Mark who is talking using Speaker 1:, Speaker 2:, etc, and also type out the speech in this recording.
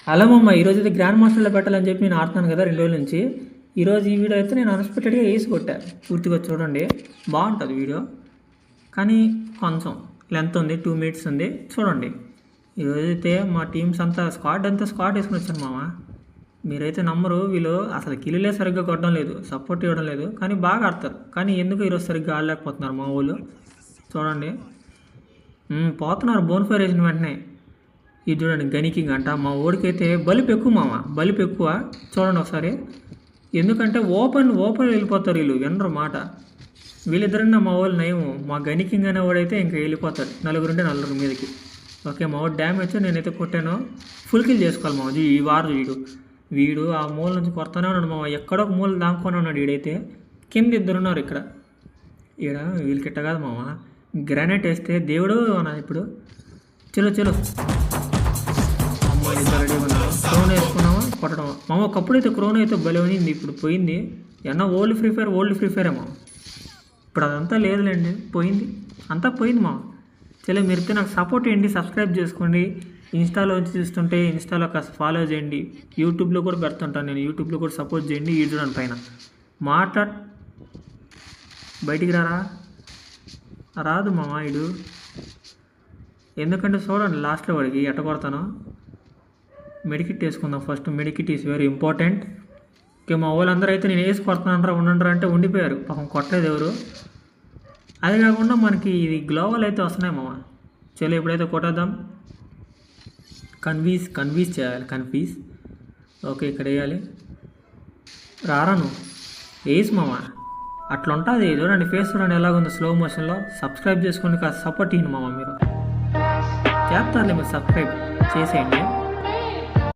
Speaker 1: Hello మమ్మ, ఈరోజు అయితే గ్రాండ్ మాస్టర్లో పెట్టాలని చెప్పి నేను ఆడుతున్నాను కదా 2 రోజుల నుంచి. ఈరోజు ఈ వీడియో అయితే నేను అన్ఎక్స్పెక్టెడ్గా వేసి కొట్టా. పూర్తిగా చూడండి, బాగుంటుంది వీడియో. కానీ కొంచెం లెంత్ ఉంది, 2 మినిట్స్ ఉంది. చూడండి. ఈరోజు అయితే మా టీమ్స్ అంతా స్క్వాడ్ వేసుకుని వచ్చాను మామ. మీరైతే నమ్మరు, వీళ్ళు అసలు కిల్లులే సరిగ్గా కొట్టడం లేదు, సపోర్ట్ ఇవ్వడం లేదు. కానీ బాగా ఆడతారు. కానీ ఎందుకు ఈరోజు సరిగ్గా ఆడలేకపోతున్నారు మా వాళ్ళు. చూడండి, పోతున్నారు బోన్ ఫైర్ వేసిన వెంటనే. ఇది చూడండి, గనికింగ్ అంట. మా ఓడికైతే బలుపు ఎక్కువ మామ, బలుపు ఎక్కువ. చూడండి ఒకసారి. ఎందుకంటే ఓపెన్ వెళ్ళిపోతారు వీళ్ళు, వినరు మాట. వీళ్ళిద్దరన్నా మా వాళ్ళు నయము. మా గనికింగ్ అనే వాడైతే ఇంకా వెళ్ళిపోతాడు, నలుగురుంటే నలుగురు మీదకి. ఓకే, మా వాడు డ్యామేజ్ నేనైతే కొట్టాను. ఫుల్ కిల్ చేసుకోవాలి మామ. ఈ వారు వీడు ఆ మూల నుంచి కొడతానే ఉన్నాడు మామ. ఎక్కడో ఒక మూల దాక్కొని ఉన్నాడు వీడైతే. కింద ఇద్దరున్నారు ఇక్కడ. ఈడ వీళ్ళకి ఇట్ట కాదు మామ, గ్రానైట్ వేస్తే దేవుడు అన్నా ఇప్పుడు. చలో రెడీ ఉన్నాం. క్రోన్ వేసుకున్నామా, కొట్టడం మామ. ఒకప్పుడు అయితే క్రోన్ అయితే భలే ఉంది, ఇప్పుడు పోయింది. ఏమన్నా ఓల్డ్ ఫ్రీ ఫైర్ ఏమో. ఇప్పుడు అదంతా లేదులేండి, పోయింది, అంతా పోయింది మామ. చలో మీరైతే నాకు సపోర్ట్ చేయండి, సబ్స్క్రైబ్ చేసుకోండి. ఇన్స్టాలో వచ్చి చూస్తుంటే ఇన్స్టాలో కాస్త ఫాలో చేయండి. యూట్యూబ్లో కూడా పెడుతుంటాను నేను, యూట్యూబ్లో కూడా సపోర్ట్ చేయండి. ఈ చూడండి పైన బయటికి రాదు మామ ఇడు. ఎందుకంటే చూడండి లాస్ట్లో వాడికి ఎట్ట కొడతాను. మెడికిట్ వేసుకుందాం first. Medkit is very important. Okay, మా వాళ్ళందరూ అయితే నేను వేసి కొడుతున్నానరా ఉండండి అంటే ఉండిపోయారు. పాపం కొట్టలేదు ఎవరు. అది కాకుండా మనకి ఇది గ్లోవల్ అయితే వస్తున్నాయి మామ. చలో ఇప్పుడైతే కొట్టేద్దాం. కన్వీస్ చేయాలి. ఓకే, ఇక్కడ వేయాలి. రాను వేసి మామ. అట్లా ఉంటుంది. చూడండి ఫేస్ చూడండి ఎలాగుందో స్లో మోషన్లో. సబ్స్క్రైబ్ చేసుకోండి, కాస్త సపోర్ట్ ఇవ్వండి మామ. మీరు చేస్తారులే, మీరు సబ్స్క్రైబ్ చేసేయండి.